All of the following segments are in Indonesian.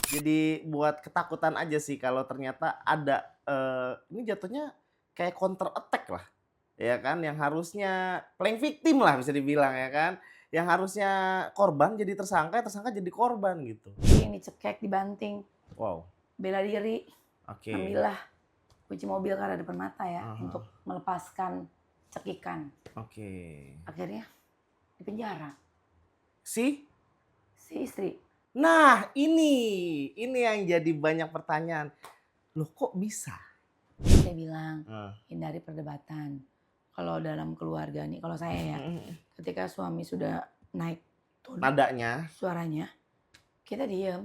Jadi buat ketakutan aja sih kalau ternyata ada, ini jatuhnya kayak counter attack lah, ya kan, yang harusnya playing victim lah bisa dibilang ya kan, yang harusnya korban jadi tersangka, tersangka jadi korban gitu. Ini cekek, dibanting, Wow, bela diri, oke. ambillah kunci mobil karena depan mata ya, Ah untuk melepaskan cekikan. oke. Akhirnya dipenjara Si? si istri. Nah ini yang jadi banyak pertanyaan, loh kok bisa? Saya bilang, Heeh. hindari perdebatan. Kalau dalam keluarga nih, kalau saya ya, Mhm mhm. ketika suami sudah naik tone Nadanya suaranya, kita diem.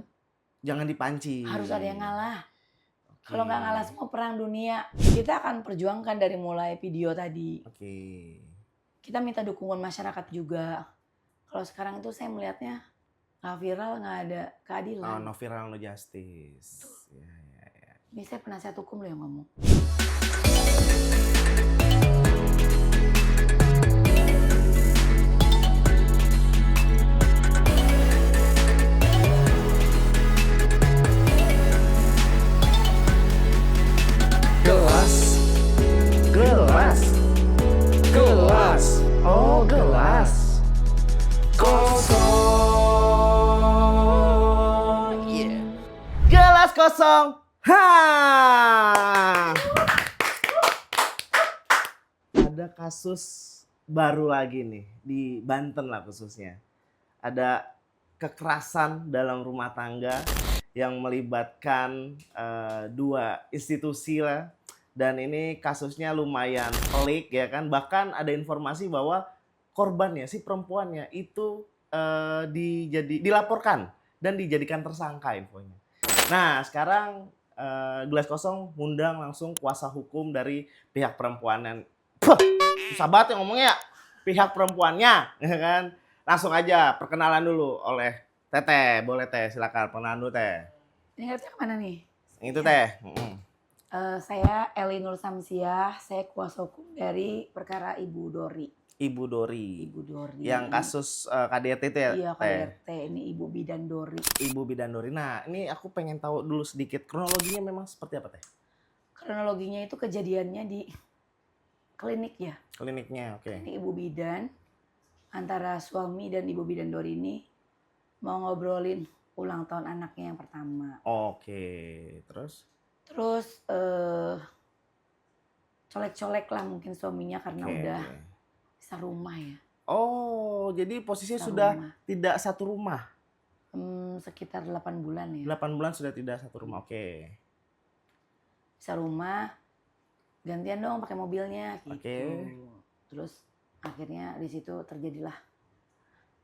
jangan dipancing. Harus ada yang ngalah. Oke. Kalau nggak ngalah semua perang dunia. Kita akan perjuangkan dari mulai video tadi. Oke. Kita minta dukungan masyarakat juga. Kalau sekarang itu saya melihatnya nggak viral, nggak ada Oh, keadilan. no viral, no justice. Ya ya ya. Ini saya penasihat hukum loh yang ngomong. Gelas, gelas, gelas. Oh, gelas. Kosong. Iya. Gelas kosong. Ha! Ada kasus baru lagi nih di Banten lah khususnya. Ada kekerasan dalam rumah tangga yang melibatkan dua institusi lah, dan ini kasusnya lumayan pelik ya kan, bahkan ada informasi bahwa korbannya si perempuannya itu dilaporkan dan dijadikan tersangka infonya. Nah sekarang Gelas Kosong ngundang langsung kuasa hukum dari pihak perempuan. Puh, susah banget ya ngomongnya ya. Pihak perempuannya, ya kan? Langsung aja perkenalan dulu oleh Teteh. Boleh Teh, silakan perkenalan dulu Teh. Ini harusnya kemana nih? Itu Teh. Saya Eli Nur Samsiah, saya kuasa hukum dari perkara Ibu Dori. Ibu Dori. Ibu Dori. Yang kasus KDRT itu ya Iya, Teh? KDRT, ini Ibu Bidan Dori. Ibu Bidan Dori. Nah ini aku pengen tahu dulu sedikit kronologinya memang seperti apa Teh? Kronologinya itu kejadiannya di klinik ya. Kliniknya, oke. Ini Ibu Bidan, antara suami dan Ibu Bidan Dori ini mau ngobrolin ulang tahun anaknya yang pertama. Oke, terus? Terus colek-colek lah mungkin suaminya karena Oke, udah oke. bisa rumah ya. Oh, jadi posisinya Bisa sudah rumah. tidak satu rumah. Sekitar 8 bulan ya. 8 bulan sudah tidak satu rumah. Oke. Bisa rumah, gantian dong pakai mobilnya gitu. Oke. Terus akhirnya di situ terjadilah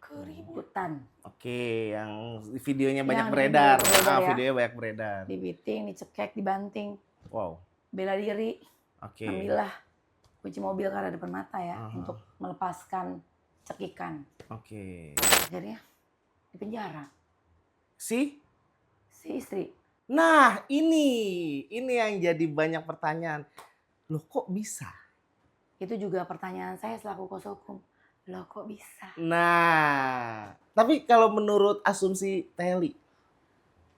keributan. Oke, yang videonya banyak Yang beredar. beredar ya. Videonya banyak beredar. Dibiting, dicekek, dibanting, Wow. bela diri, Oke. ambillah kunci mobil karena depan mata ya, Aha. untuk melepaskan cekikan. Oke. Akhirnya dipenjara Si? si istri. Nah, ini yang jadi banyak pertanyaan. Loh kok bisa? Itu juga pertanyaan saya selaku kuasa hukum. Loh kok bisa? Nah, tapi kalau menurut asumsi Teli,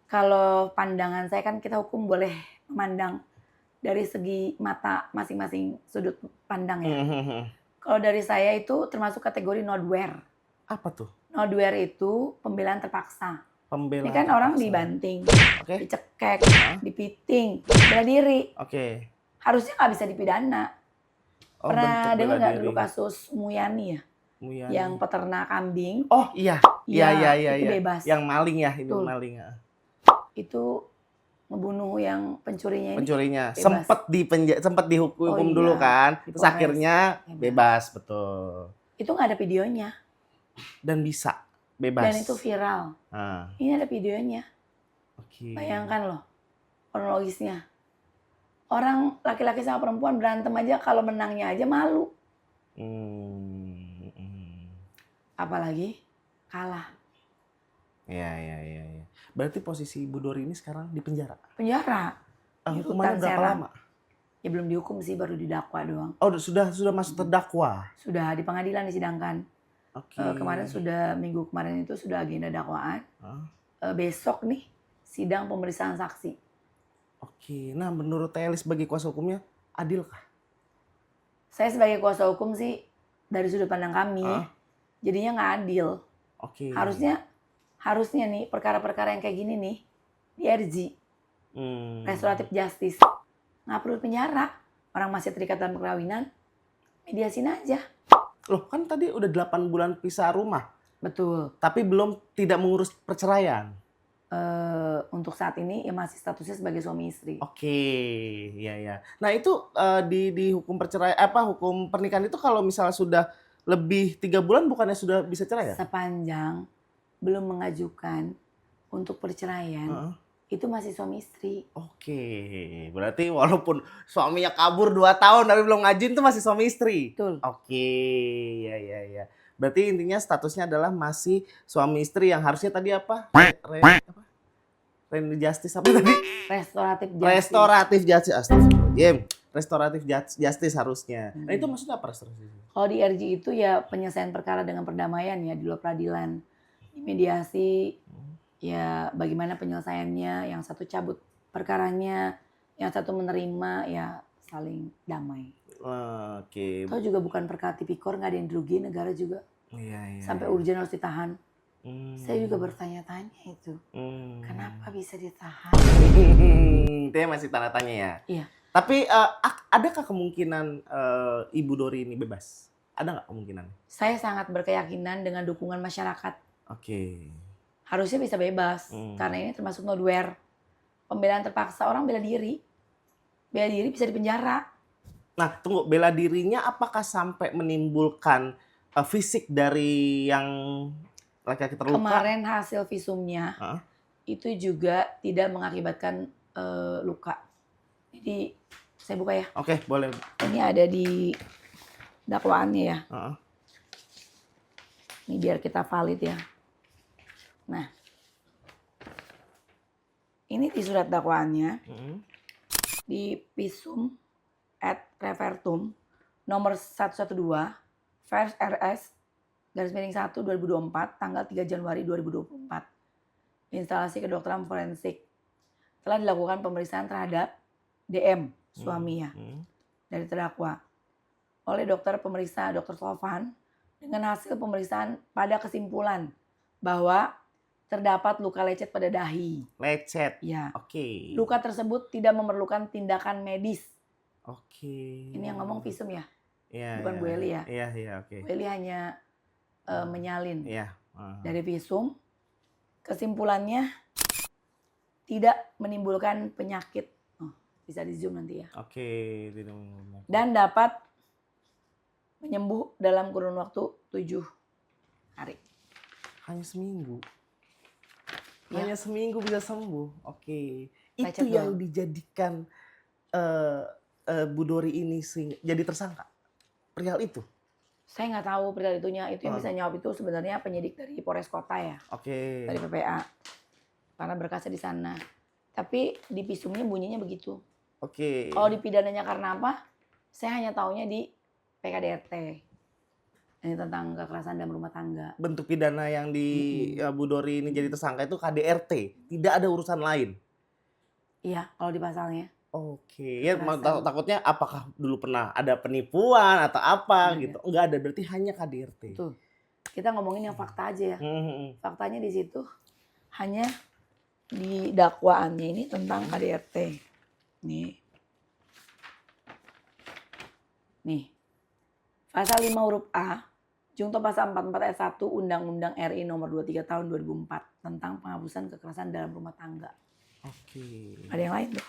Kalau pandangan saya kan kita hukum boleh memandang dari segi mata masing-masing sudut pandang ya. Kalau dari saya itu termasuk kategori nodware. apa tuh? Nodware itu pembelaan terpaksa. Pembelaan Ini kan orang terpaksa. dibanting, Oke. dicekek, Hah? dipiting, bela diri. Oke. Harusnya nggak bisa dipidana. Oh, Pernah bentuk dengar bela nggak diri. dulu kasus Muyani ya? Muyani. Yang peternak kambing. Oh iya. Iya. Itu bebas. Yang maling ya, ini Betul. maling ya. Itu ngebunuh yang pencurinya ini. Pencurinya bebas. sempat dihukum Oh iya, dulu kan. Terus dipores. akhirnya bebas, betul. Itu nggak ada videonya. Dan bisa bebas. Dan itu viral. Nah, Ini ada videonya. oke. Bayangkan loh kronologisnya. Orang laki-laki sama perempuan berantem aja kalau menangnya aja malu. Apalagi kalah. Ya. Berarti posisi Bu Dori ini sekarang di penjara. Penjara. Di Hukumannya rutan berapa Serang. lama? Ya belum dihukum sih, baru didakwa doang. Oh, sudah masuk terdakwa. Sudah di pengadilan disidangkan. Oke. Kemarin minggu kemarin itu sudah agenda dakwaan. Hah? Besok nih sidang pemeriksaan saksi. Oke. Nah, menurut Teh sebagai kuasa hukumnya, adilkah? Saya sebagai kuasa hukum sih dari sudut pandang kami, Heeh. jadinya nggak adil. Oke. Harusnya nih perkara-perkara yang kayak gini nih di RJ, restoratif justice, nggak perlu penjara. Orang masih terikat dalam perkawinan, mediasin aja. Loh, kan tadi udah 8 bulan pisah rumah, Betul. tapi belum tidak mengurus perceraian. Untuk saat ini ya masih statusnya sebagai suami istri. Oke, ya ya. Nah itu di hukum perceraian hukum pernikahan itu kalau misalnya sudah lebih 3 bulan bukannya sudah bisa cerai ya? Sepanjang belum mengajukan untuk perceraian, Heeh. itu masih suami istri. Oke, berarti walaupun suaminya kabur 2 tahun tapi belum ngajuin itu masih suami istri. Betul. Oke, ya ya ya. Berarti intinya statusnya adalah masih suami istri yang harusnya tadi apa? Justice apa tadi? Restoratif justice. Restoratif justice. Astagfirullahaladzim. Restoratif justice harusnya. Nah itu maksudnya apa restoratif? Kalau di RJ itu ya penyelesaian perkara dengan perdamaian ya di luar peradilan. Di mediasi ya bagaimana penyelesaiannya, yang satu cabut perkaranya, yang satu menerima ya saling damai. Oke. Kalau juga bukan perkara tipikor, nggak ada yang dirugiin, negara juga. Iya. Sampai urgen harus ditahan. Saya juga bertanya-tanya itu. Kenapa bisa ditahan? Itu masih tanda tanya ya? Iya. Tapi adakah kemungkinan Ibu Dori ini bebas? Ada nggak kemungkinan? Saya sangat berkeyakinan dengan dukungan masyarakat. Oke. Harusnya bisa bebas. Karena ini termasuk nowhere. Pembelaan terpaksa, orang bela diri. Bela diri bisa dipenjara. Nah, tunggu. Bela dirinya apakah sampai menimbulkan fisik dari yang laki-laki terluka? Kemarin hasil visumnya itu juga tidak mengakibatkan luka. Jadi saya buka ya. Oke, boleh. Ini ada di dakwaannya ya. Ini biar kita valid ya. Nah, ini di surat dakwaannya di visum et revertum nomor 112 vers RS _1 2024 tanggal 3 Januari 2024. Instalasi kedokteran forensik telah dilakukan pemeriksaan terhadap DM suami ya dari terdakwa oleh dokter pemeriksa Dr. Sofan dengan hasil pemeriksaan pada kesimpulan bahwa terdapat luka lecet pada dahi. Lecet. Ya. Oke. Luka tersebut tidak memerlukan tindakan medis. Oke. Ini yang ngomong visum ya. Iya. Bukan Bu Eli ya. Iya, oke. Bu Eli hanya menyalin. Iya. Dari visum kesimpulannya tidak menimbulkan penyakit. Bisa di zoom nanti ya. Oke. Dan dapat menyembuh dalam kurun waktu 7 hari. Hanya seminggu. Ya. Hanya seminggu bisa sembuh. Oke. Itu Lecet yang doang. dijadikan Bu Dori ini jadi tersangka. Perihal itu. Saya nggak tahu perihal itunya. Itu yang bisa jawab itu sebenarnya penyidik dari Polres Kota ya. Oke. Dari PPA. Karena berkasnya di sana. Tapi di visumnya bunyinya begitu. Oke. Kalau dipidananya karena apa? Saya hanya taunya di PKDRT. Ini tentang kekerasan dalam rumah tangga. Bentuk pidana yang di Bu Dori ini jadi tersangka itu KDRT. Tidak ada urusan lain. Iya, kalau di pasalnya. Oke. Ya takutnya apakah dulu pernah ada penipuan atau apa gitu. Enggak ada, berarti hanya KDRT. Tuh. Kita ngomongin yang fakta aja ya. Faktanya di situ hanya di dakwaannya ini tentang KDRT. Nih. Pasal 5 huruf A, Junto pasal 44 ayat 1 Undang-Undang RI nomor 23 tahun 2004 tentang penghapusan kekerasan dalam rumah tangga. Oke. Ada yang lain tuh?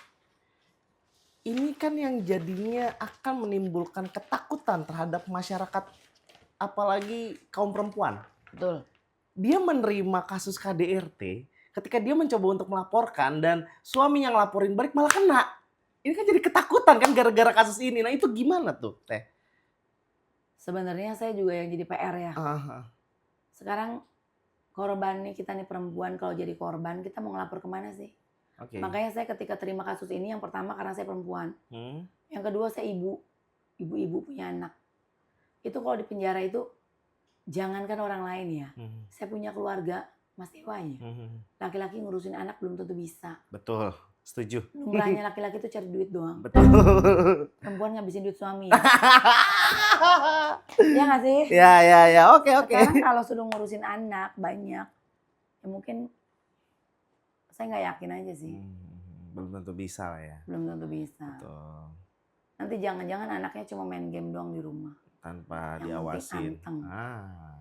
Ini kan yang jadinya akan menimbulkan ketakutan terhadap masyarakat, apalagi kaum perempuan. Betul. Dia menerima kasus KDRT ketika dia mencoba untuk melaporkan dan suaminya ngelaporin balik malah kena. Ini kan jadi ketakutan kan gara-gara kasus ini. Nah itu gimana tuh Teh? Sebenarnya saya juga yang jadi PR ya. Sekarang korban nih, kita nih perempuan, kalau jadi korban kita mau ngelapor kemana sih? Okay. Makanya saya ketika terima kasus ini, yang pertama karena saya perempuan. Yang kedua saya ibu-ibu punya anak. Itu kalau di penjara itu jangankan orang lain ya. Saya punya keluarga, Mas Dewanya. Laki-laki ngurusin anak belum tentu bisa. Betul, setuju. Lumrahnya laki-laki itu cari duit doang. Betul. Perempuan ngabisin duit suami ya. Ya nggak sih? Ya, oke. Sekarang kalau sudah ngurusin anak banyak, ya mungkin saya nggak yakin aja sih. Belum tentu bisa lah ya. Belum tentu bisa. Betul. Nanti jangan-jangan anaknya cuma main game doang di rumah. Tanpa Yang diawasin. penting anteng.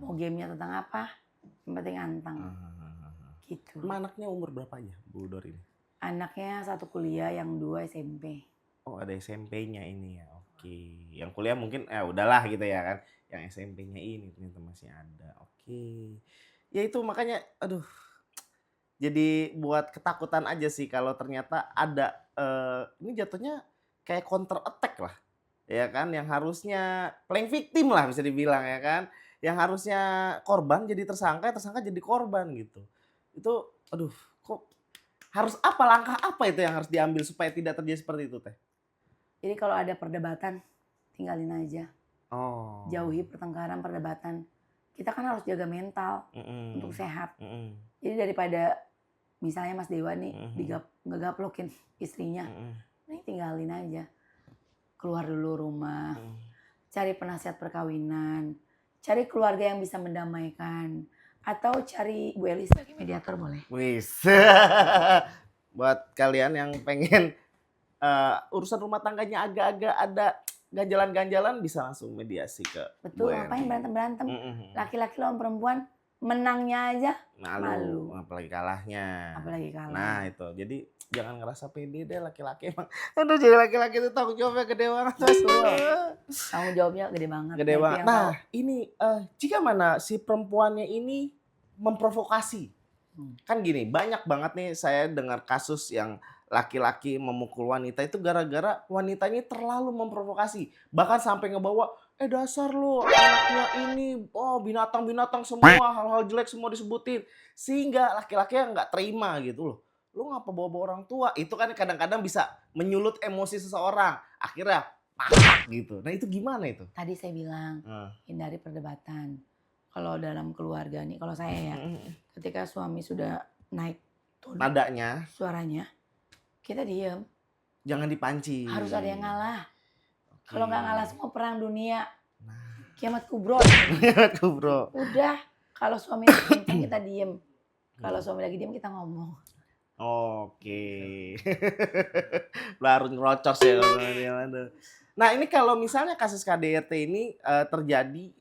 Mau gamenya tentang apa? Yang penting anteng. Gitu. Anaknya umur berapa aja, Bu Dor ini? Anaknya 1 kuliah, yang 2 SMP. Oh, ada SMP-nya ini ya. Oke. Yang kuliah mungkin udahlah gitu ya kan. Yang SMP-nya ini ternyata masih ada. Oke. Ya itu makanya aduh. Jadi buat ketakutan aja sih kalau ternyata ada ini jatuhnya kayak counter attack lah. Ya kan, yang harusnya playing victim lah bisa dibilang ya kan. Yang harusnya korban jadi tersangka, tersangka jadi korban gitu. Itu aduh, kok harus apa, langkah apa itu yang harus diambil supaya tidak terjadi seperti itu Teh? Jadi kalau ada perdebatan, tinggalin aja. Oh. Jauhi pertengkaran, perdebatan. Kita kan harus jaga mental untuk sehat. Jadi daripada misalnya Mas Dewa nih ngegaplokin istrinya, ini tinggalin aja. Keluar dulu rumah, cari penasihat perkawinan, cari keluarga yang bisa mendamaikan, atau cari Bu Eli sebagai mediator boleh. Wis. Buat kalian yang pengen urusan rumah tangganya agak-agak ada ganjalan-ganjalan bisa langsung mediasi ke Bu Betul, Eli. ngapain berantem-berantem? Laki-laki lawan perempuan, menangnya aja malu. Apalagi kalahnya. Apalagi kalah. Nah itu, jadi jangan ngerasa pede deh laki-laki emang. Aduh, jadi laki-laki itu tanggung jawabnya gede banget. Tanggung jawabnya gede banget. Gede banget. Nah ini jika mana si perempuannya ini memprovokasi. Kan gini, banyak banget nih saya dengar kasus yang laki-laki memukul wanita itu gara-gara wanitanya terlalu memprovokasi. Bahkan sampai ngebawa, dasar lu anaknya ini, binatang-binatang semua, hal-hal jelek semua disebutin. Sehingga laki-laki nggak terima gitu loh. Lu ngapa bawa-bawa orang tua? Itu kan kadang-kadang bisa menyulut emosi seseorang. Akhirnya pasak gitu. Nah itu gimana itu? Tadi saya bilang, hindari perdebatan. Kalau dalam keluarga nih, kalau saya ya, ketika suami sudah naik nadanya, suaranya, kita diem. Jangan dipancing. Harus ada yang ngalah. Kalau nggak ngalah semua perang dunia. Kiamat kubro. Kiamat kubro. Udah, kalau suami lagi kencang kita diem. Kalau suami lagi diem kita ngomong. Oke. Baru ngerocos ya kalau. Nah ini kalau misalnya kasus KDRT ini terjadi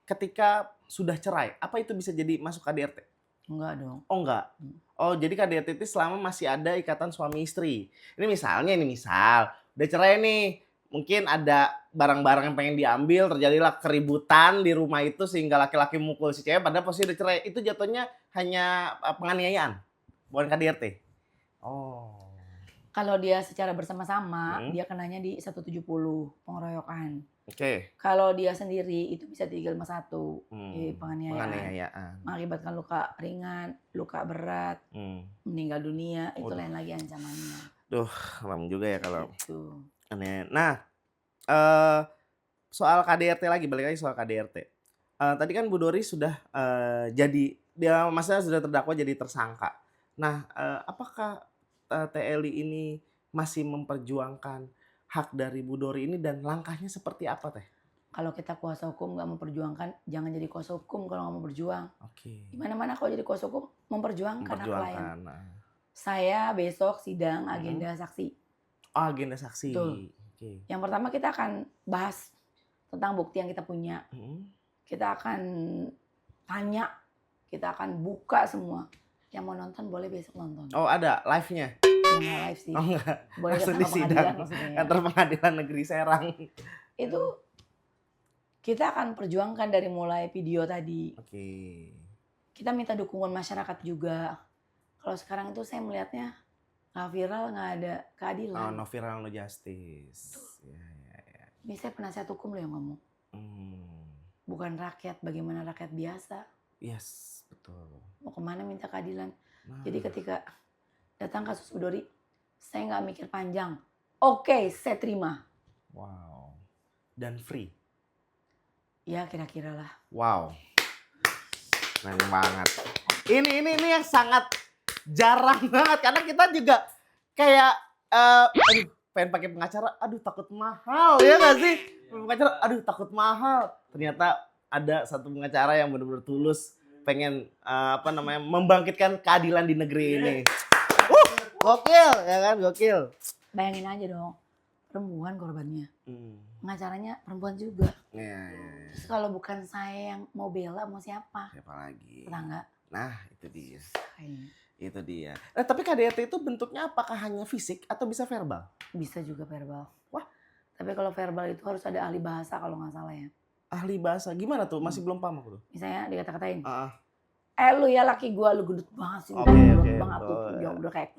ketika sudah cerai, apa itu bisa jadi masuk KDRT? Enggak dong. Oh enggak? Oh jadi KDRT itu selama masih ada ikatan suami istri. Ini misalnya udah cerai nih, mungkin ada barang-barang yang pengen diambil, terjadilah keributan di rumah itu sehingga laki-laki mukul si cewek padahal posisi udah cerai. Itu jatuhnya hanya penganiayaan, bukan KDRT. Oh. Kalau dia secara bersama-sama, dia kenanya di 170 pengeroyokan. Oke. Kalau dia sendiri itu bisa 351 penganiayaan. Mengakibatkan luka ringan, luka berat, meninggal dunia, itu lain lagi ancamannya. Duh, lama juga ya kalau itu. Nah, soal KDRT lagi, balik lagi soal KDRT. Tadi kan Bu Dori sudah maksudnya sudah terdakwa jadi tersangka. Nah, apakah Teh Eli ini masih memperjuangkan hak dari Bu Dori ini dan langkahnya seperti apa Teh? Kalau kita kuasa hukum nggak memperjuangkan, jangan jadi kuasa hukum kalau nggak mau berjuang. Oke. Gimana-mana kalau jadi kuasa hukum memperjuangkan hak klien. Nah. Saya besok sidang agenda saksi. Oh, agenda saksi. Betul. Okay. Yang pertama kita akan bahas tentang bukti yang kita punya. Kita akan tanya, kita akan buka semua. Yang mau nonton boleh besok nonton. Oh ada live-nya? Yang nggak live sih. Oh enggak. Boleh langsung di sidang kantor pengadilan negeri Serang. Itu kita akan perjuangkan dari mulai video tadi. Oke. Kita minta dukungan masyarakat juga. Kalau sekarang itu saya melihatnya nggak viral, nggak ada keadilan. Oh, no viral, no justice. Ya. Ini saya penasihat hukum loh yang ngomong. Bukan rakyat, bagaimana rakyat biasa. Yes, betul. Mau kemana minta keadilan. Jadi ketika datang kasus Bu Dori, saya nggak mikir panjang. Oke, saya terima. Wow. Dan free? Ya kira-kira lah. Wow. Keren banget. Ini yang sangat jarang banget karena kita juga kayak aduh pengen pakai pengacara, aduh takut mahal ya nggak sih? Pengacara, aduh takut mahal. Ternyata ada satu pengacara yang benar-benar tulus pengen membangkitkan keadilan di negeri ini. Gokil ya kan, gokil. Bayangin aja dong, perempuan korbannya. Pengacaranya perempuan juga. Iya. Terus kalau bukan saya yang mau bela, mau siapa? Siapa lagi? Tetangga. Nah, itu dia. Kayaknya. Itu dia. Tapi KDRT itu bentuknya apakah hanya fisik atau bisa verbal? Bisa juga verbal. Wah. Tapi kalau verbal itu harus ada ahli bahasa kalau nggak salah ya. Ahli bahasa gimana tuh? Masih belum paham aku tuh. Misalnya dikata-katain. Lu ya laki gua, lu gendut banget sih. Oke. Banget tuh. Ya udah kayak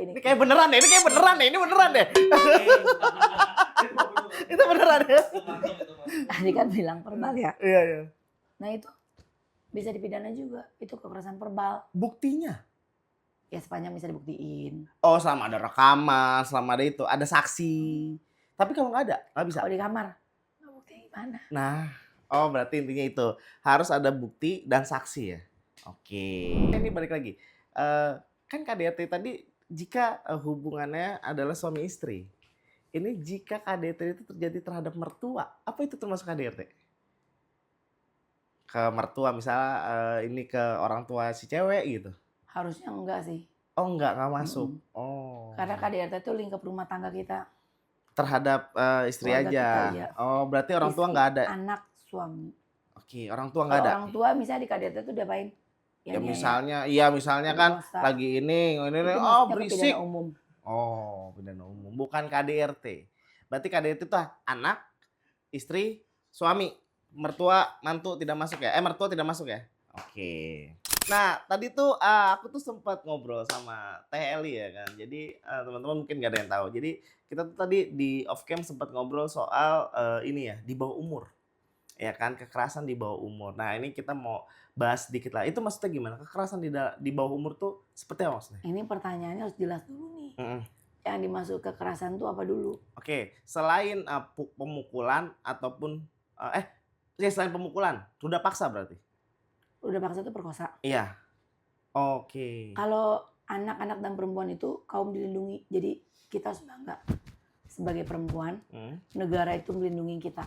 ini. Ini kayak beneran deh, ini beneran deh. Itu beneran ya. Tadi kan bilang verbal ya. Iya. Nah itu bisa dipidana juga. Itu kekerasan verbal. Buktinya? Ya sepanjang bisa dibuktiin. Oh, selama ada rekaman, selama ada itu, ada saksi. Tapi kalau nggak ada, nggak bisa. Kalau di kamar, nggak bukti gimana? Nah, berarti intinya itu harus ada bukti dan saksi ya. Oke. Ini balik lagi. Kan KDRT tadi jika hubungannya adalah suami istri. Ini jika KDRT itu terjadi terhadap mertua, apa itu termasuk KDRT? Ke mertua misalnya ini ke orang tua si cewek gitu. Harusnya enggak sih. Oh, nggak masuk. Oh. Karena KDRT itu lingkup rumah tangga kita. Terhadap istri Keluarga aja. kita, iya. Oh, berarti orang tua nggak ada. Anak, suami. Oke, orang tua nggak ada. Orang tua misalnya di KDRT itu diapain? Ya misalnya kan Dosa. lagi ini Itu oh maksudnya berisik. pidana umum. Oh, pidana umum. Bukan KDRT. Berarti KDRT itu anak, istri, suami, mertua, mantu tidak masuk ya? Mertua tidak masuk ya? Oke. Nah, tadi tuh aku tuh sempat ngobrol sama Teh Eli ya kan. Jadi teman-teman mungkin gak ada yang tahu. Jadi kita tuh tadi di off cam sempat ngobrol soal ini ya, di bawah umur. Ya kan, kekerasan di bawah umur. Nah, ini kita mau bahas sedikit lah. Itu maksudnya gimana? Kekerasan di bawah umur tuh seperti apa maksudnya? Ini pertanyaannya harus jelas dulu nih. Yang dimaksud kekerasan tuh apa dulu? Oke, selain pemukulan ataupun selain pemukulan, ruda paksa berarti? Ruda paksa itu perkosa. Iya. Oke. Kalau anak-anak dan perempuan itu kaum dilindungi. Jadi kita harus bangga sebagai perempuan, negara itu melindungi kita.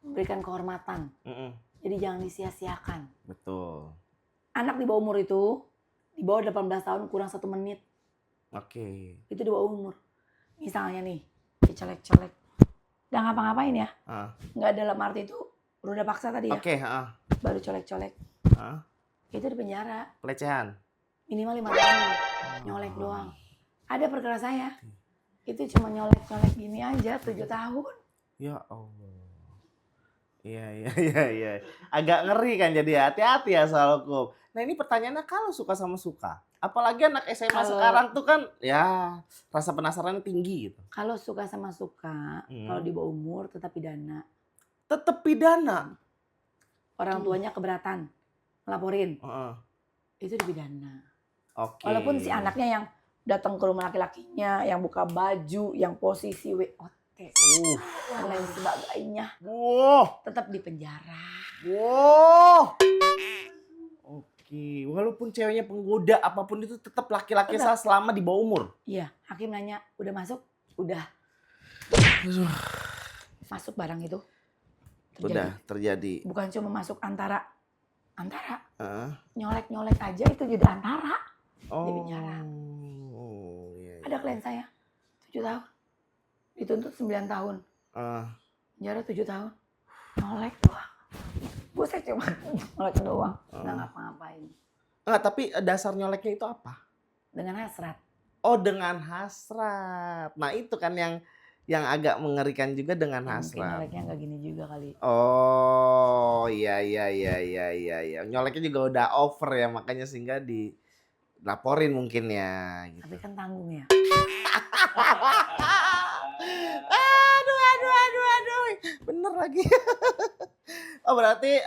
Memberikan kehormatan. Jadi jangan disia-siakan. Betul. Anak di bawah umur itu, di bawah 18 tahun kurang 1 menit. Oke. Itu di bawah umur. Misalnya nih, dicolek-colek. Nggak ngapa-ngapain ya. Nggak dalam arti itu ruda paksa tadi ya. Oke. Baru colek-colek. Itu di penjara. Pelecehan. Minimal 5 tahun. Nyolek doang. Ada perkara saya. Itu cuma nyolek-nyolek gini aja 7 tahun. Ya Allah. Iya. Agak ngeri kan jadi hati-hati ya soal hukum. Nah ini pertanyaannya kalau suka sama suka. Apalagi anak SMA sekarang tuh kan ya rasa penasarannya tinggi gitu. Kalau suka sama suka, kalau di bawah umur tetap pidana. Tetap pidana? Orang tuanya keberatan, ngelaporin. Itu dipidana. Oke. Walaupun si anaknya yang datang ke rumah laki-lakinya, yang buka baju, yang posisi WOT, dan lain sebagainya, tetap di penjara. Oke, walaupun ceweknya penggoda apapun itu tetap laki-laki selama di bawah umur. Iya, hakim nanya, udah masuk? Udah. Masuk barang itu. Terjadi. Bukan cuma masuk antara. Nyolek-nyolek aja itu jadi antara. Di penjara. Iya. Ada klien saya, 7 tahun. Dituntut 9 tahun. Penjara 7 tahun. Nyolek doang. Buset cuma nyolek doang. Nggak ngapa-ngapain. Enggak, tapi dasar nyoleknya itu apa? Dengan hasrat. Oh, dengan hasrat. Nah, itu kan yang agak mengerikan juga dengan hasrat. Mungkin nyoleknya nggak gini juga kali. Oh, iya. Nyoleknya juga udah over ya, makanya sehingga dilaporin mungkin ya. Gitu. Tapi kan tanggung ya. Aduh. Bener lagi. Oh, berarti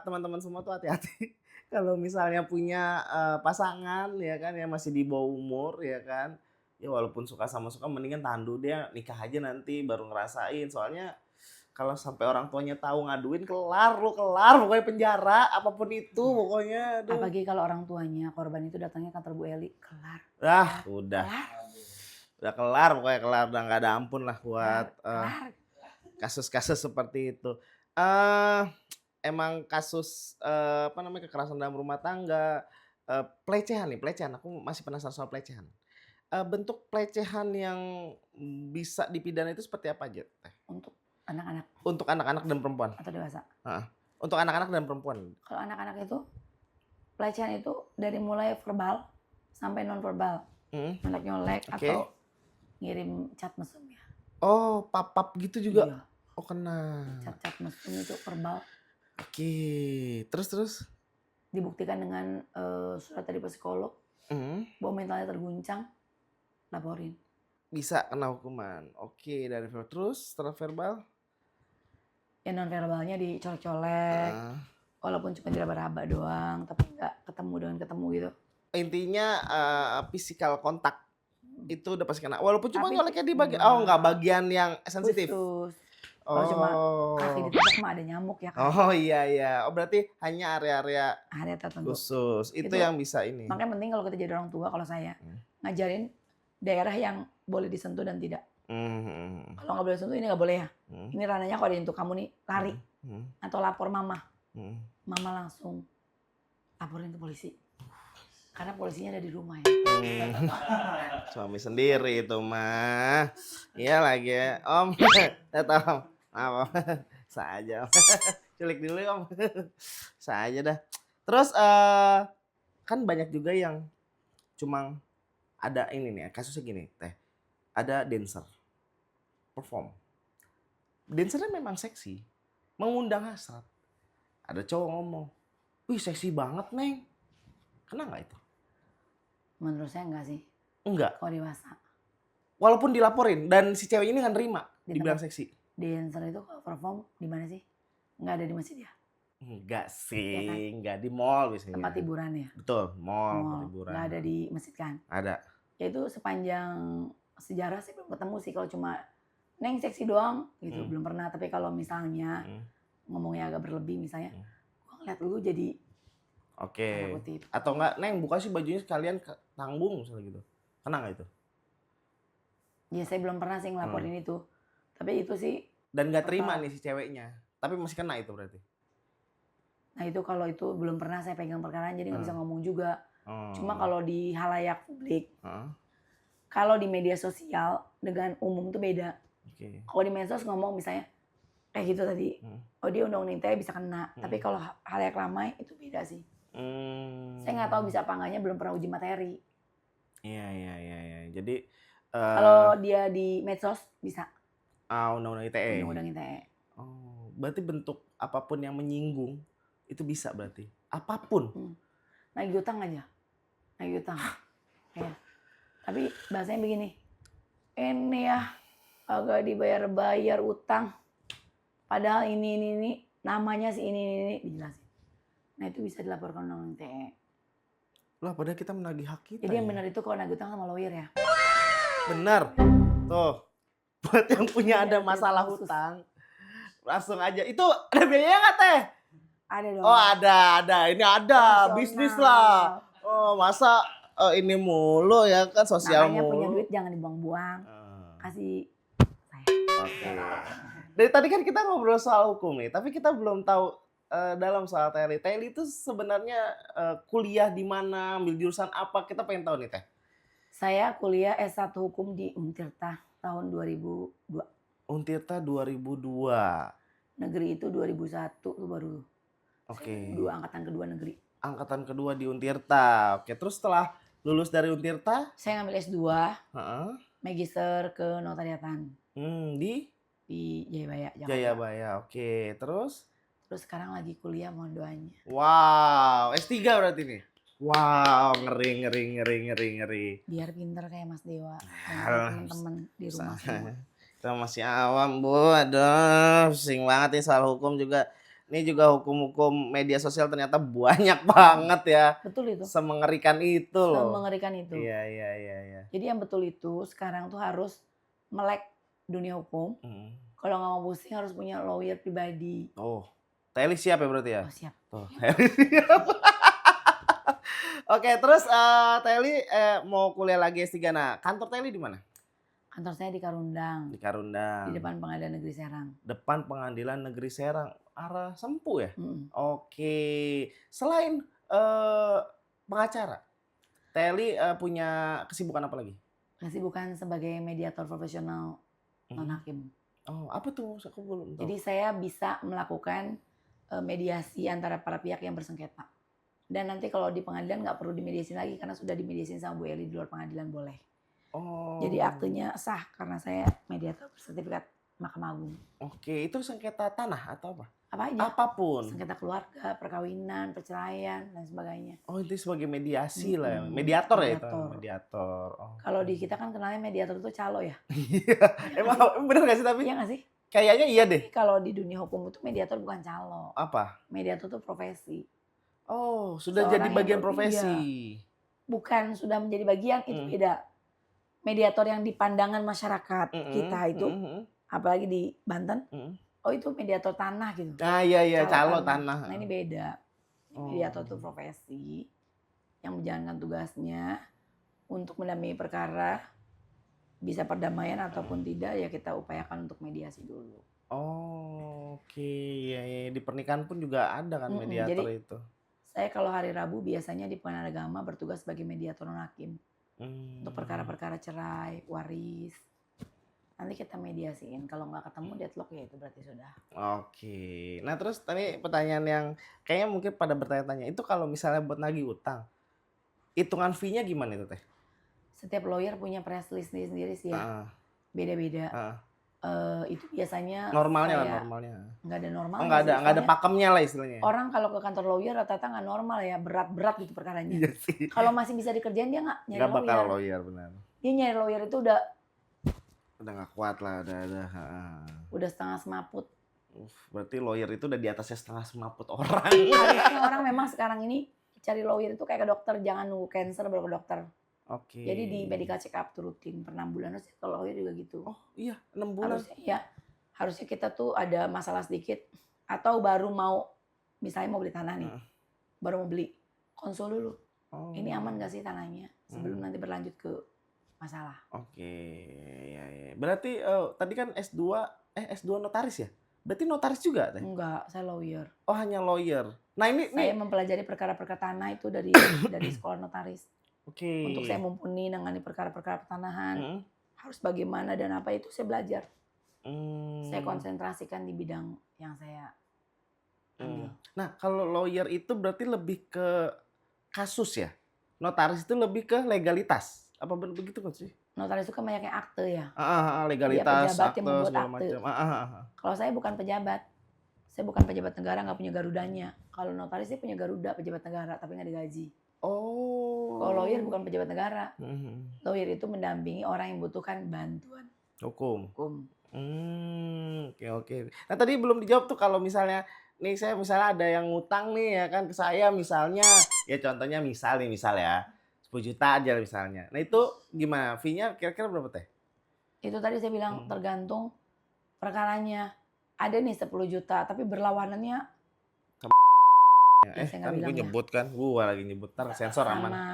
teman-teman semua tuh hati-hati. Kalau misalnya punya pasangan ya kan yang masih di bawah umur ya kan. Ya walaupun suka sama suka mendingan tahan dulu dia nikah aja nanti baru ngerasain. Soalnya kalau sampai orang tuanya tahu ngaduin kelar pokoknya penjara apapun itu pokoknya aduh. Apalagi kalau orang tuanya korban itu datangnya kantor Bu Eli, kelar. Udah Kelar, kelar pokoknya kelar udah nggak ada ampun lah kelar, buat kelar. kasus-kasus seperti itu. Emang kasus apa namanya kekerasan dalam rumah tangga, pelecehan aku masih penasaran soal pelecehan. Bentuk pelecehan yang bisa dipidana itu seperti apa aja Teh? Untuk anak-anak Untuk anak-anak dan perempuan? atau dewasa. Heeh. Untuk anak-anak dan perempuan? Kalau anak-anak itu pelecehan itu dari mulai verbal sampai non verbal, Mhm, nyolek-nyolek oke. atau ngirim chat mesum ya. Oh, pap-pap gitu juga? Iya, Oh, kena. chat-chat mesum itu verbal. Oke, terus? Dibuktikan dengan surat dari psikolog Mhm, bahwa mentalnya terguncang, laporin. bisa kena hukuman. Oke, dari terus setelah verbal? Ya non verbalnya dicolek-colek, Heeh. walaupun cuma diraba-raba doang, tapi nggak ketemu gitu. Intinya physical kontak itu udah pasti kena. Walaupun cuma Tapi nyoleknya di bagian enggak. nggak bagian yang sensitif. Khusus. Kalau cuma kaki Oh. ditepok mah ada nyamuk ya kan. Oh iya. Oh berarti hanya area-area Area tertentu. khusus. Itu Itu yang bisa ini. Makanya penting kalau kita jadi orang tua, kalau saya ngajarin daerah yang boleh disentuh dan tidak. Mhm. Kalau nggak boleh disentuh ini nggak boleh ya. Mhm. Ini ranahnya kalau disentuh kamu nih lari Mhm. atau lapor mama. Mhm. Mama langsung laporin ke polisi. Karena polisinya ada di rumah ya. Suami sendiri itu mah. Iya lagi ya. Om. Om. Maaf. Saja. Culik dulu Om. Saja dah. Terus kan banyak juga yang cuma ada ini nih kasusnya gini Teh. Ada dancer perform. Dancernya memang seksi, mengundang hasrat. Ada cowok ngomong, wih seksi banget Neng. Kena nggak itu? Menurut saya enggak sih. Enggak. Kalau dewasa. Walaupun dilaporin dan si cewek ini nggak nerima, dibilang seksi. Dancer itu kalau perform di mana sih? Nggak ada di masjid ya? Enggak sih, Ya kan? enggak di mall biasanya. Tempat hiburan ya? Betul, mall, tempat hiburan. Nggak ada di masjid kan? Ada. Ya itu sepanjang sejarah sih belum ketemu sih, kalau cuma Neng seksi doang gitu, belum pernah. Tapi kalau misalnya ngomongnya agak berlebih misalnya, gua ngeliat lu jadi Oke. tanda kutip. Atau enggak, Neng buka sih bajunya sekalian tanggung misalnya gitu. Kena nggak itu? Ya saya belum pernah sih ngelaporin itu. Tapi itu sih. Dan nggak terima nih si ceweknya. Tapi masih kena itu berarti. Nah itu kalau itu belum pernah saya pegang perkara, jadi nggak bisa ngomong juga. Cuma Oh. kalau di halayak publik, kalau di media sosial dengan umum tuh beda. Oke. Kalau di medsos ngomong misalnya kayak gitu tadi, oh dia undang-undang ITE bisa kena. Tapi kalau halayak ramai itu beda sih. Saya nggak tahu bisa apa enggaknya, belum pernah uji materi. Iya. Jadi Kalau dia di medsos bisa. Undang-undang ITE. Undang-undang ITE. Oh, berarti bentuk apapun yang menyinggung itu bisa berarti. Apapun. Nagih utang aja. Nagih utang. Ya. Tapi bahasanya begini. Ini ya agak dibayar-bayar utang. Padahal ini namanya si ini dijelasin. Nah itu bisa dilaporkan undang-undang ITE. Lah padahal kita menagih hak kita. Jadi yang benar itu kalau nagih utang sama lawyer ya. Benar. Tuh. Buat yang punya ada Iya, masalah khusus. hutang. Langsung aja. Itu ada biayanya nggak Teh? Ada dong. Oh ada. Ini ada. Profesional. Bisnis lah. Oh masa ini mulu ya kan sosial Makanya mulu. punya duit jangan dibuang-buang. Kasih saya. Oke. Dari tadi kan kita ngobrol soal hukum nih, tapi kita belum tahu dalam soal Teli. Teli itu sebenarnya kuliah di mana, ambil jurusan apa? Kita pengen tahu nih Teh. Saya kuliah S1 Hukum di Untirta tahun 2002. Untirta 2002. Negeri itu 2001 tuh baru. Oke. Angkatan kedua negeri. Angkatan kedua di Untirta. Oke, terus setelah lulus dari Untirta? Saya ngambil S2, Magister ke Notariatan. Di Jayabaya, Jakarta. Jayabaya. Oke, terus? Terus sekarang lagi kuliah, mohon doanya. Wow, S3 berarti nih? Wow, ngeri. Biar pinter kayak Mas Dewa dan teman-teman di rumah semua. Kita masih awam, Bu. Aduh, pusing banget nih soal hukum juga. Ini juga hukum-hukum media sosial ternyata banyak banget ya. Betul itu. Semengerikan itu loh. Semengerikan itu. Iya. Jadi yang betul itu sekarang tuh harus melek dunia hukum. Kalau nggak mau pusing harus punya lawyer pribadi. Oh, Teli siap ya berarti ya? Oh siap. Tuh, Teli siap. Oke, terus Teli mau kuliah lagi S3. Nah, kantor Teli di mana? Kantor saya di Karundang, Di Karundang. di depan Pengadilan Negeri Serang. Depan Pengadilan Negeri Serang, arah Sempu ya? Mm-mm. Oke. Selain pengacara, Teli punya kesibukan apa lagi? Kesibukan sebagai mediator profesional non hakim. Oh, apa tuh? Aku belum tahu. Jadi saya bisa melakukan mediasi antara para pihak yang bersengketa. Dan nanti kalau di pengadilan nggak perlu dimediasi lagi karena sudah dimediasi sama Bu Eli di luar pengadilan boleh. Oh. Jadi aktenya sah karena saya mediator bersertifikat Mahkamah Agung. Oke, itu sengketa tanah atau apa? Apa aja? Apapun. Sengketa keluarga, perkawinan, perceraian, dan sebagainya. Oh, itu sebagai mediasi lah ya. Mm-mm. Mediator ya itu. Mediator. Mediator. Oh. Kalau di kita kan kenalnya mediator itu calo ya. Iya. Emang bener gak sih tapi? Iya nggak sih? Kayaknya iya deh. Tapi kalau di dunia hukum itu mediator bukan calo. Apa? Mediator itu profesi. Oh, sudah Seorang jadi bagian yang profesi. Bukan sudah menjadi bagian, itu beda. Mediator yang di pandangan masyarakat kita itu, apalagi di Banten, oh itu mediator tanah gitu. Ah iya, Calo calo tanah. Nah ini beda. Mediator itu profesi yang menjalankan tugasnya untuk mendampingi perkara, bisa perdamaian ataupun tidak ya kita upayakan untuk mediasi dulu. Oh, oke. Ya. Di pernikahan pun juga ada kan mediator Jadi, itu. Saya kalau hari Rabu biasanya di Pengadilan Agama bertugas sebagai mediator non hakim untuk perkara-perkara cerai, waris. Nanti kita mediasiin. Kalau nggak ketemu deadlock ya itu berarti sudah. Oke. Nah terus tadi pertanyaan yang kayaknya mungkin pada bertanya-tanya itu kalau misalnya buat nagih utang, hitungan fee-nya gimana itu teh? Setiap lawyer punya press list sendiri sih ya. Beda-beda. Itu biasanya normalnya nggak ada normal. Oh, nggak ada pakemnya lah istilahnya. Orang kalau ke kantor lawyer rata-rata nggak normal ya, berat-berat gitu perkaranya. Iya sih. Kalau masih bisa dikerjain dia nggak nyari lawyer. Nggak bakal lawyer benar. Dia nyari lawyer itu udah nggak kuat lah, udah setengah semaput. Berarti lawyer itu udah di atasnya setengah semaput orang. Harusnya orang memang sekarang ini cari lawyer itu kayak ke dokter, jangan nunggu cancer baru ke dokter. Oke. Jadi di medical check up tuh rutin per 6 bulan harusnya kalau lawyer juga gitu. Oh iya 6 bulan. Harusnya kita tuh ada masalah sedikit atau baru mau misalnya mau beli tanah nih, baru mau beli konsul dulu. Ini aman gak sih tanahnya sebelum nanti berlanjut ke masalah. Oke, ya. Berarti tadi kan S2 notaris ya? Berarti notaris juga teh? Enggak, saya lawyer. Oh hanya lawyer. Nah saya mempelajari perkara-perkara tanah itu dari sekolah notaris. Oke. Untuk saya mumpuni nangani perkara-perkara pertanahan, harus bagaimana dan apa itu saya belajar. Saya konsentrasikan di bidang yang saya ambil. Nah kalau lawyer itu berarti lebih ke kasus ya? Notaris itu lebih ke legalitas? Apa begitu kan sih? Notaris itu kan banyaknya akte ya. Legalitas, pejabat akte, yang membuat segala akte. macam. Kalau saya bukan pejabat. Saya bukan pejabat negara, nggak punya garudanya. Kalau notaris dia punya garuda, pejabat negara, tapi nggak digaji. Oh. Kalau lawyer bukan pejabat negara. Lawyer itu mendampingi orang yang membutuhkan bantuan hukum. Oke. Nah tadi belum dijawab tuh kalau misalnya nih saya misalnya ada yang ngutang nih ya kan ke saya misalnya ya contohnya misal ya 10 juta aja misalnya. Nah itu gimana? Fee-nya kira-kira berapa teh? Itu tadi saya bilang tergantung perkaranya. Ada nih 10 juta tapi berlawanannya kan gue nyebut kan, gue lagi nyebut ntar sensor aman. Sama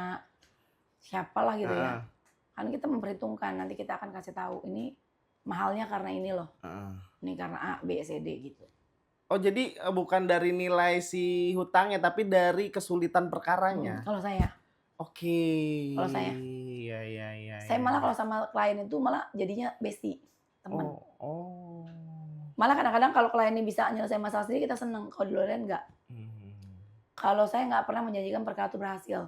siapa lah gitu ya. Kan kita memperhitungkan nanti kita akan kasih tahu ini mahalnya karena ini loh. Ini karena A, B, C, D gitu. Oh jadi bukan dari nilai si hutangnya tapi dari kesulitan perkaranya. Kalau saya. Oke. Kalau saya. Iya. Saya malah kalau sama klien itu malah jadinya bestie, teman. Oh. Malah kadang-kadang kalau klien ini bisa nyelesain masalah sendiri kita seneng. Kalau di luar enggak. Kalau saya nggak pernah menjanjikan perkara itu berhasil.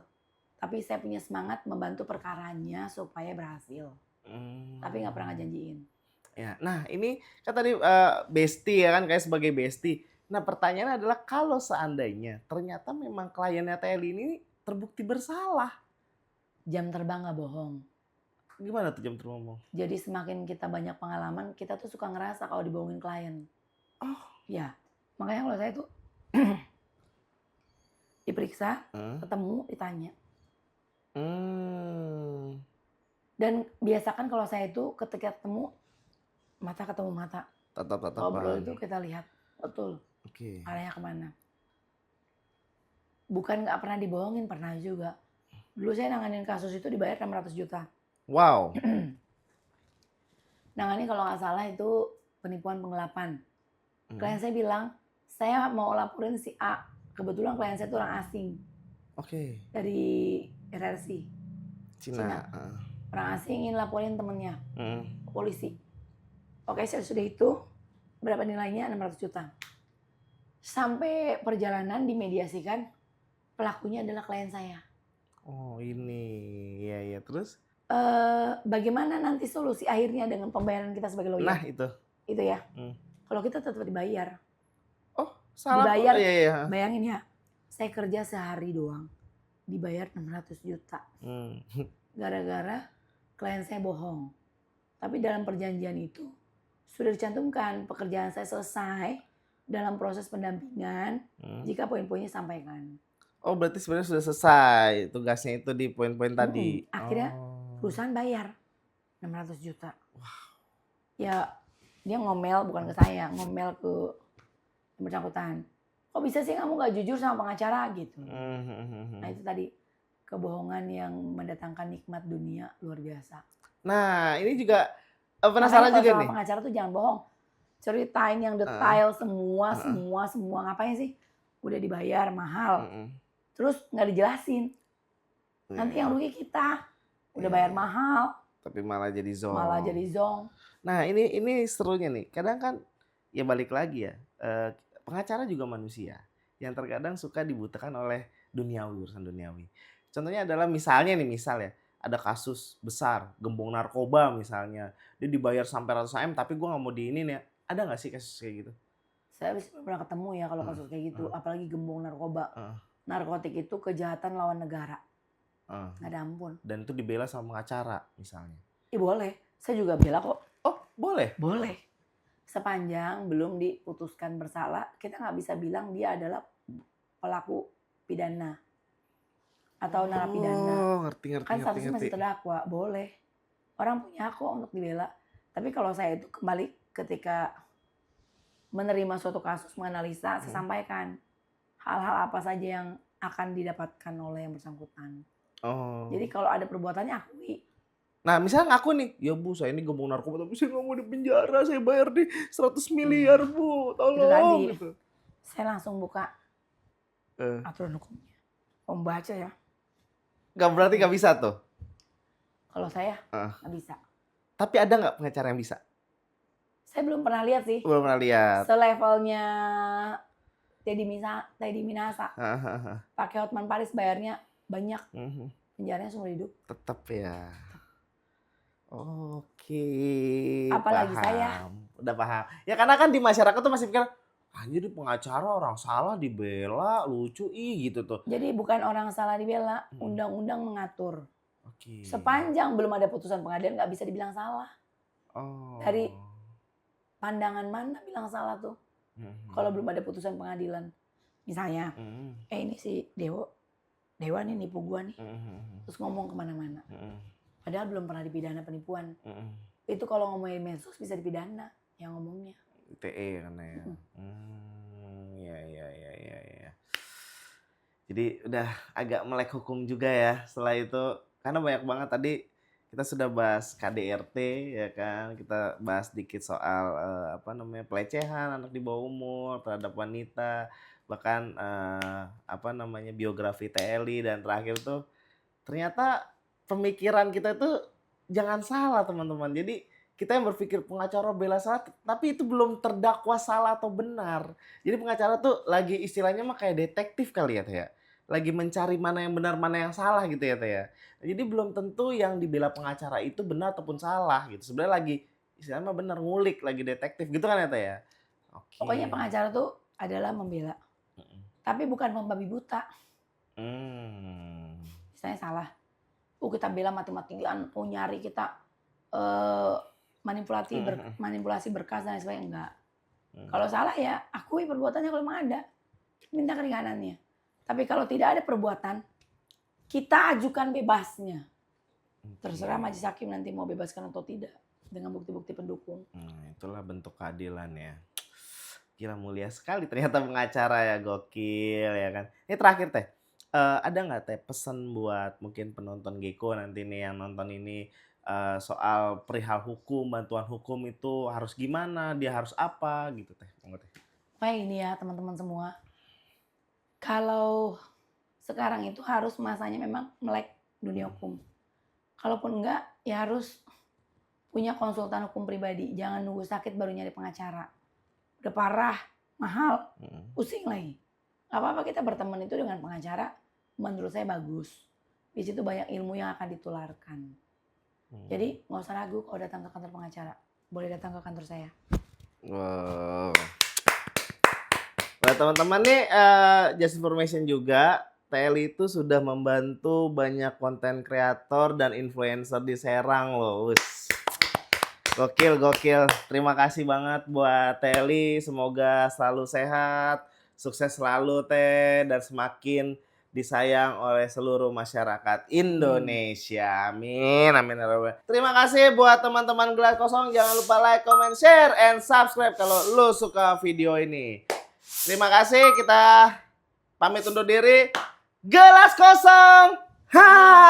Tapi saya punya semangat membantu perkaranya supaya berhasil. Tapi nggak pernah ngejanjiin. Ya, nah ini kan tadi bestie ya kan kayak sebagai bestie. Nah pertanyaannya adalah kalau seandainya ternyata memang kliennya Teli ini terbukti bersalah. Jam terbang nggak bohong. Gimana tuh jam terbang? Jadi semakin kita banyak pengalaman, kita tuh suka ngerasa kalau dibohongin klien. Oh. Ya, makanya kalau saya tuh diperiksa, ketemu, ditanya. Dan biasakan kalau saya itu ketika ketemu mata, Ngobrol Tatap-tatapan. itu kita lihat betul Oke. arahnya kemana. Bukan nggak pernah dibohongin, pernah juga. Dulu saya nanganin kasus itu dibayar 600 juta. Wow. Nanganin kalau nggak salah itu penipuan penggelapan. Klien Hmm. saya bilang, saya mau laporin si A. Kebetulan klien saya itu orang asing Oke. dari RRC, Cina. Cina. Orang asing ingin laporin temennya Hmm. ke polisi. Oke, saya sudah itu berapa nilainya 600 juta. Sampai perjalanan dimediasikan, pelakunya adalah klien saya. Oh ini, ya terus? Bagaimana nanti solusi akhirnya dengan pembayaran kita sebagai Nah lawyer? itu. Itu ya. Hmm. Kalau kita tetap dibayar. Oh salah Dibayar, iya. bayangin ya, saya kerja sehari doang, dibayar 600 juta. Hmm. Gara-gara klien saya bohong. Tapi dalam perjanjian itu sudah dicantumkan pekerjaan saya selesai dalam proses pendampingan jika poin-poinnya sampaikan. Oh berarti sebenarnya sudah selesai tugasnya itu di poin-poin tadi. Akhirnya perusahaan bayar 600 juta. Ya dia ngomel, bukan ke saya, ngomel ke yang bersangkutan. Kok bisa sih kamu nggak jujur sama pengacara gitu. Nah itu tadi kebohongan yang mendatangkan nikmat dunia luar biasa. Nah ini juga penasaran Makanya juga kalau nih. pengacara tuh jangan bohong. Ceritain yang detail semua. Ngapain sih? Udah dibayar mahal. Terus nggak dijelasin. Nanti yang rugi kita. Udah bayar mahal. Tapi malah jadi zong. Nah ini serunya nih. Kadang kan ya balik lagi ya. Pengacara juga manusia. Yang terkadang suka dibutakan oleh urusan duniawi. Contohnya adalah misalnya ya. Ada kasus besar, gembong narkoba misalnya. Dia dibayar sampai ratus M tapi gue gak mau diinin ya. Ada gak sih kasus kayak gitu? Saya belum pernah ketemu ya kalau kasus kayak gitu. Apalagi gembong narkoba. Narkotik itu kejahatan lawan negara. Gak ada ampun. Dan itu dibela sama pengacara misalnya. Boleh. Saya juga bela kok. Oh boleh? Boleh. Sepanjang belum diputuskan bersalah, kita nggak bisa bilang dia adalah pelaku pidana atau narapidana. Oh, ngerti. Kan statusnya masih terdakwa, boleh. Orang punya hak kok untuk dibela. Tapi kalau saya itu kembali ketika menerima suatu kasus, menganalisa, saya sampaikan hal-hal apa saja yang akan didapatkan oleh yang bersangkutan. Oh. Jadi kalau ada perbuatannya akui. Nah misalnya ngaku nih, ya Bu saya ini gembong narkoba tapi saya nggak mau di penjara, saya bayar di 100 miliar Bu, tolong. Itu tadi, gitu. saya langsung buka aturan hukumnya. Membaca ya. Gak berarti gak bisa tuh? Kalau saya nggak bisa. Tapi ada nggak pengacara yang bisa? Saya belum pernah lihat sih. Belum pernah lihat. Selevelnya Teddy Minasa. Pakai Hotman Paris bayarnya banyak. Penjaranya seumur hidup. Tetap ya. Oke. Apalagi paham. saya. Udah paham. Ya karena kan di masyarakat tuh masih pikir, anjir pengacara orang salah dibela, lucu gitu tuh. Jadi bukan orang salah dibela, undang-undang mengatur. Oke. Sepanjang belum ada putusan pengadilan nggak bisa dibilang salah. Oh. Dari pandangan mana bilang salah tuh? Kalau belum ada putusan pengadilan. Misalnya, ini si Dewa nih nipu gua nih. Terus ngomong kemana-mana. Padahal belum pernah dipidana penipuan. Itu kalau ngomongin medsos bisa dipidana yang ngomongnya. ITE kan ya. Ya. Jadi udah agak melek hukum juga ya setelah itu. Karena banyak banget tadi kita sudah bahas KDRT ya kan. Kita bahas dikit soal pelecehan anak di bawah umur terhadap wanita. Bahkan biografi TLI dan terakhir tuh ternyata pemikiran kita itu jangan salah teman-teman. Jadi kita yang berpikir pengacara bela salah, tapi itu belum terdakwa salah atau benar. Jadi pengacara tuh lagi istilahnya mah kayak detektif kali ya Teh ya. Lagi mencari mana yang benar, mana yang salah gitu ya Teh ya. Jadi belum tentu yang dibela pengacara itu benar ataupun salah gitu. Sebenarnya lagi istilahnya mah benar ngulik, lagi detektif gitu kan ya Teh ya. Oke. Pokoknya pengacara tuh adalah membela. Tapi bukan membabi buta. Misalnya salah. Kita bela mati-matian, nyari kita manipulasi berkas dan sebagainya. Enggak. Kalau salah ya akui perbuatannya kalau memang ada. Minta keringanannya. Tapi kalau tidak ada perbuatan, kita ajukan bebasnya. Terserah majelis hakim nanti mau bebaskan atau tidak. dengan bukti-bukti pendukung. Itulah bentuk keadilan ya. Gila mulia sekali ternyata pengacara ya, gokil ya kan. Ini terakhir Teh, ada nggak Teh pesan buat mungkin penonton Geko nanti nih yang nonton ini, soal perihal hukum, bantuan hukum itu harus gimana, dia harus apa gitu Teh? Monggo Teh. Kayak ini ya teman-teman semua, kalau sekarang itu harus masanya memang melek dunia hukum. Kalaupun enggak, ya harus punya konsultan hukum pribadi. Jangan nunggu sakit baru nyari pengacara. Udah parah, mahal, pusing lagi. Gak apa-apa kita berteman itu dengan pengacara, menurut saya bagus. Di situ banyak ilmu yang akan ditularkan. Jadi nggak usah ragu kalau datang ke kantor pengacara. Boleh datang ke kantor saya. Wow. Nah teman-teman nih, just information juga, Teli itu sudah membantu banyak konten kreator dan influencer di Serang loh. Wus. Gokil, gokil. Terima kasih banget buat Teli. Semoga selalu sehat, sukses selalu Teh, dan semakin disayang oleh seluruh masyarakat Indonesia. Amin, amin. Terima kasih buat teman-teman Gelas Kosong. Jangan lupa like, comment, share, and subscribe kalau lo suka video ini. Terima kasih, kita pamit undur diri. Gelas Kosong. Hai.